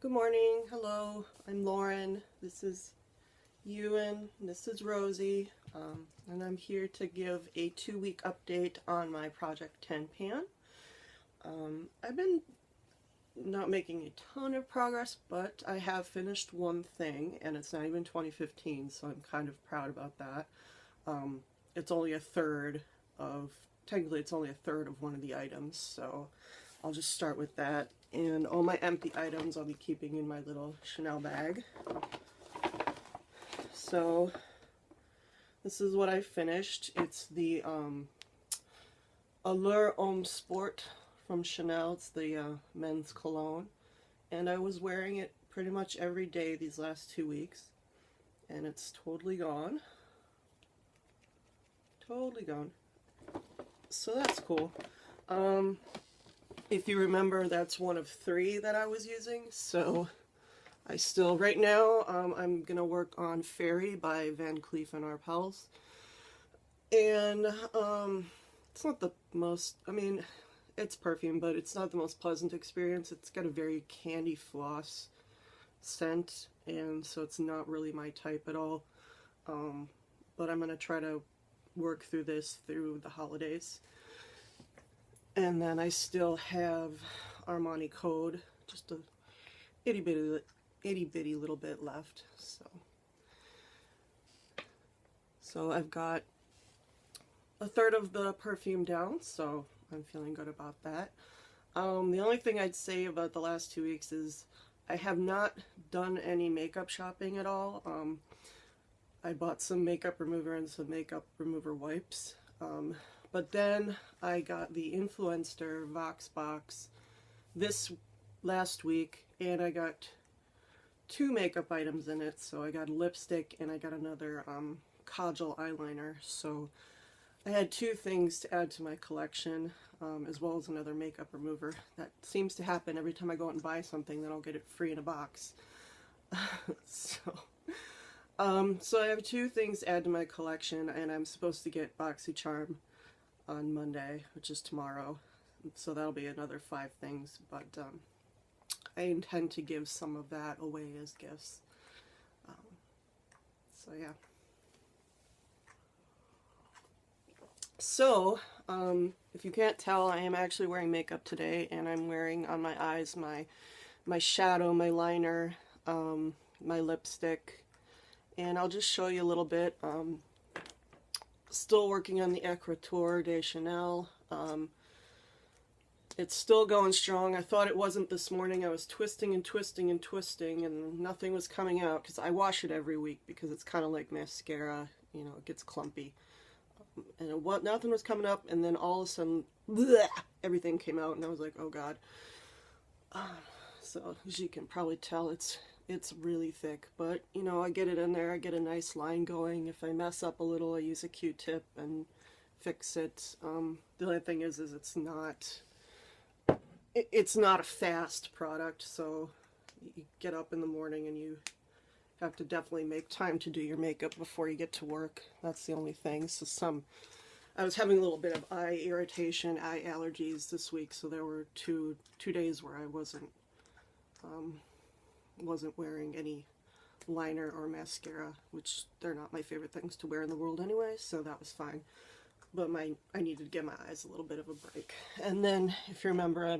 Good morning. Hello. I'm Lauren. This is Ewan. This is Rosie. And I'm here to give a 2-week update on my Project 10 pan. I've been not making a ton of progress, but I have finished one thing, and it's not even 2015, so I'm kind of proud about that. It's only technically it's only a third of one of the items, so I'll just start with that. And all my empty items I'll be keeping in my little Chanel bag. So this is what I finished. It's the Allure Homme Sport from Chanel. It's the men's cologne. And I was wearing it pretty much every day these last 2 weeks. And it's totally gone. Totally gone. So that's cool. If you remember, that's one of 3 that I was using, so I still, right now, I'm going to work on Féerie by Van Cleef and Arpels, and it's not the most, it's perfume, but it's not the most pleasant experience. It's got a very candy floss scent, and so it's not really my type at all, but I'm going to try to work through this through the holidays. And then I still have Armani Code, just a itty bitty little bit left. So I've got a third of the perfume down, so I'm feeling good about that. The only thing I'd say about the last 2 weeks is I have not done any makeup shopping at all. I bought some makeup remover and some makeup remover wipes. But then I got the Influencer Vox box this last week, and I got 2 makeup items in it. So I got a lipstick and I got another Kajal eyeliner. So I had 2 things to add to my collection, as well as another makeup remover. That seems to happen every time I go out and buy something, then I'll get it free in a box. So I have 2 things to add to my collection, and I'm supposed to get BoxyCharm on Monday, which is tomorrow, so that'll be another 5 things, but I intend to give some of that away as gifts. So yeah. So, if you can't tell, I am actually wearing makeup today, and I'm wearing on my eyes my shadow, my liner, my lipstick, and I'll just show you a little bit. Still working on the Ecriture de Chanel. It's still going strong. I thought it wasn't this morning. I was twisting and twisting and twisting, and nothing was coming out, because I wash it every week because it's kind of like mascara, you know, it gets clumpy. And nothing was coming up, and then all of a sudden, bleh, everything came out, and I was like, oh god. So as you can probably tell, it's really thick, but you know, I get it in there, I get a nice line going. If I mess up a little, I use a Q-tip and fix it. The only thing is it's not a fast product, so you get up in the morning and you have to definitely make time to do your makeup before you get to work. That's the only thing. So I was having a little bit of eye irritation, eye allergies this week, so there were two days where I wasn't wearing any liner or mascara, which they're not my favorite things to wear in the world anyway, so that was fine. But I needed to give my eyes a little bit of a break. And then, if you remember, I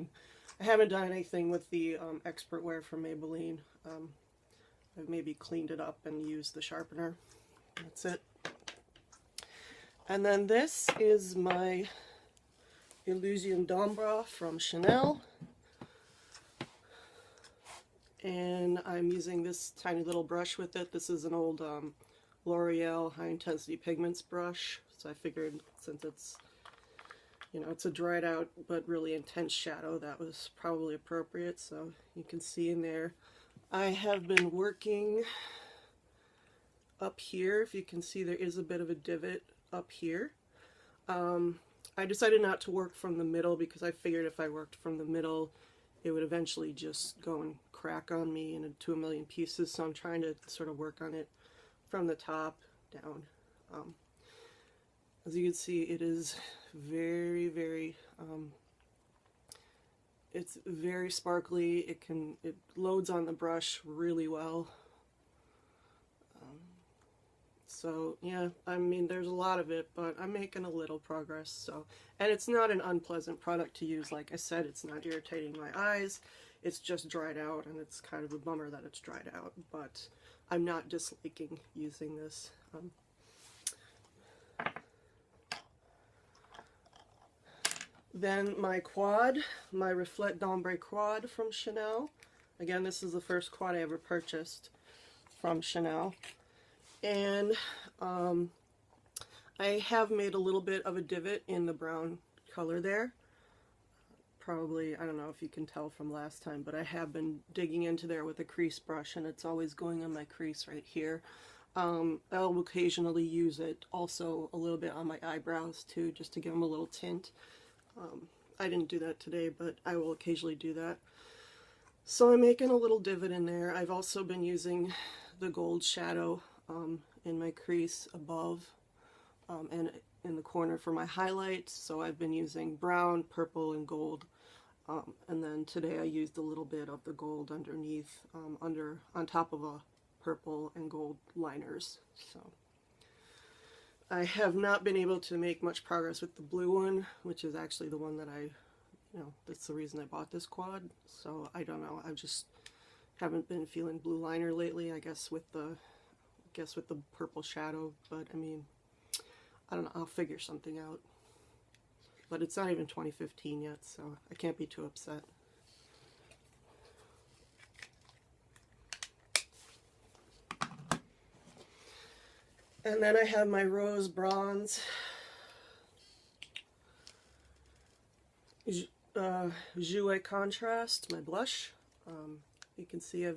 haven't done anything with the expertwear from Maybelline. I've maybe cleaned it up and used the sharpener. That's it. And then this is my Illusion d'Ombre from Chanel. And I'm using this tiny little brush with it. This is an old L'Oreal High Intensity Pigments brush. So I figured, since it's, you know, it's a dried out but really intense shadow, that was probably appropriate. So you can see in there, I have been working up here. If you can see, there is a bit of a divot up here. I decided not to work from the middle because I figured if I worked from the middle, it would eventually just go and crack on me into a million pieces. So I'm trying to sort of work on it from the top down. As you can see, it is very, very It's very sparkly. It loads on the brush really well. So yeah, I mean, there's a lot of it, but I'm making a little progress. So, and it's not an unpleasant product to use. Like I said, it's not irritating my eyes. It's just dried out, and it's kind of a bummer that it's dried out, but I'm not disliking using this. Then my quad, my Reflets d'Ombre quad from Chanel. Again, this is the first quad I ever purchased from Chanel. And I have made a little bit of a divot in the brown color there. Probably, I don't know if you can tell from last time, but I have been digging into there with a crease brush, and it's always going on my crease right here. I'll occasionally use it also a little bit on my eyebrows too, just to give them a little tint. I didn't do that today, but I will occasionally do that. So I'm making a little divot in there. I've also been using the gold shadow in my crease above and in the corner for my highlights. So I've been using brown, purple, and gold. And then today I used a little bit of the gold underneath, on top of a purple and gold liners. So I have not been able to make much progress with the blue one, which is actually the one that that's the reason I bought this quad. So I don't know, I just haven't been feeling blue liner lately, I guess with the purple shadow, but I mean, I don't know, I'll figure something out. But it's not even 2015 yet, so I can't be too upset. And then I have my Rose Bronze Joues Contraste, my blush. You can see I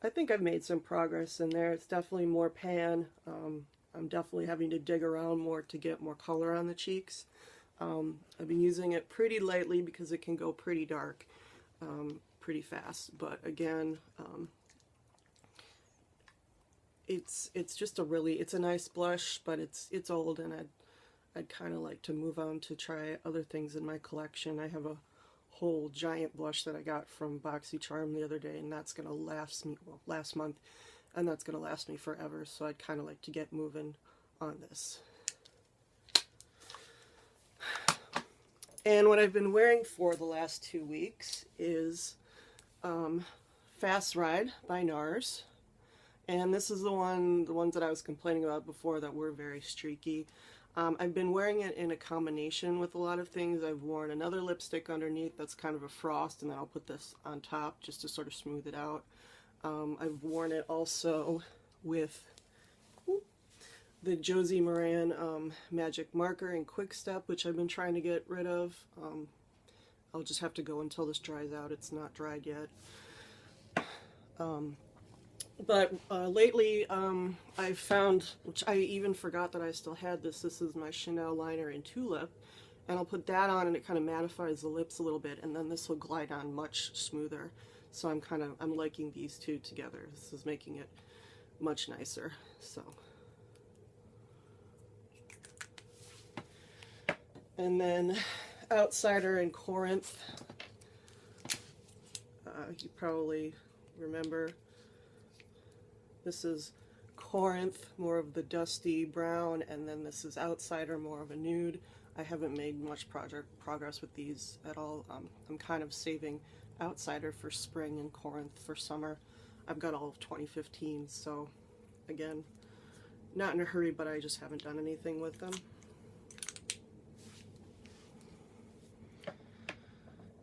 think I've made some progress in there. It's definitely more pan. I'm definitely having to dig around more to get more color on the cheeks. I've been using it pretty lightly because it can go pretty dark pretty fast. But again, it's just it's a nice blush, but it's old, and I'd kind of like to move on to try other things in my collection. I have a whole giant blush that I got from BoxyCharm the other day, and that's going to last me, well, last month, and that's going to last me forever, so I'd kind of like to get moving on this. And what I've been wearing for the last 2 weeks is Fast Ride by Nars. And this is the ones that I was complaining about before that were very streaky. I've been wearing it in a combination with a lot of things. I've worn another lipstick underneath that's kind of a frost, and then I'll put this on top just to sort of smooth it out. I've worn it also with the Josie Maran Magic Marker in Quickstep, which I've been trying to get rid of. I'll just have to go until this dries out. It's not dried yet. But lately I found, which I even forgot that I still had this is my Chanel liner in Tulip, and I'll put that on and it kind of mattifies the lips a little bit, and then this will glide on much smoother. So I'm liking these two together. This is making it much nicer. So, and then Outsider in Corinthe, you probably remember. This is Corinthe, more of the dusty brown, and then this is Outsider, more of a nude. I haven't made much progress with these at all. I'm kind of saving Outsider for spring and Corinthe for summer. I've got all of 2015, so again, not in a hurry, but I just haven't done anything with them.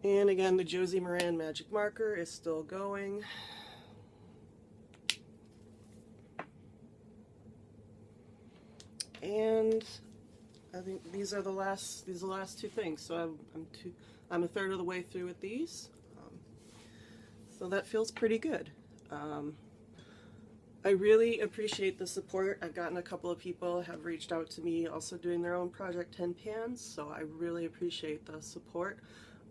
And again, the Josie Maran Magic Marker is still going. And I think these are the last two things. So I'm a third of the way through with these. So that feels pretty good. I really appreciate the support. I've gotten a couple of people have reached out to me also doing their own Project 10 pans, so I really appreciate the support.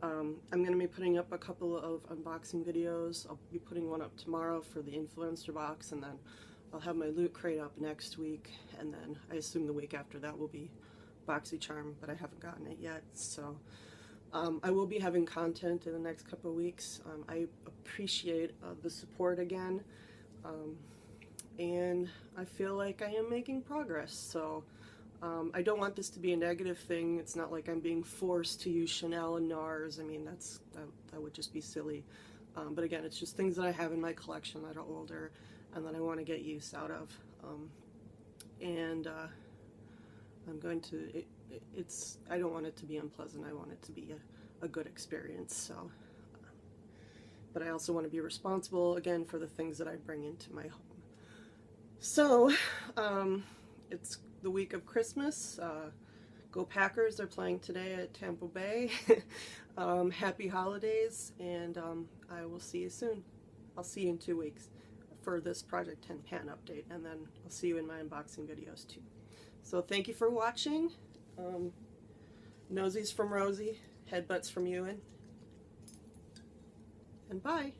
I'm going to be putting up a couple of unboxing videos. I'll be putting one up tomorrow for the influencer box, and then I'll have my loot crate up next week, and then I assume the week after that will be BoxyCharm, but I haven't gotten it yet. So I will be having content in the next couple of weeks. I appreciate the support again, and I feel like I am making progress. So I don't want this to be a negative thing. It's not like I'm being forced to use Chanel and Nars. I mean, that would just be silly. But again, it's just things that I have in my collection that are older and that I want to get use out of. I'm going to, I don't want it to be unpleasant. I want it to be a good experience. So, but I also want to be responsible, again, for the things that I bring into my home. So, it's the week of Christmas. Go Packers, they're playing today at Tampa Bay. Happy holidays, and I will see you soon. I'll see you in 2 weeks for this Project 10 pan update, and then I'll see you in my unboxing videos too. So thank you for watching. Nosies from Rosie, headbutts from Ewan, and bye.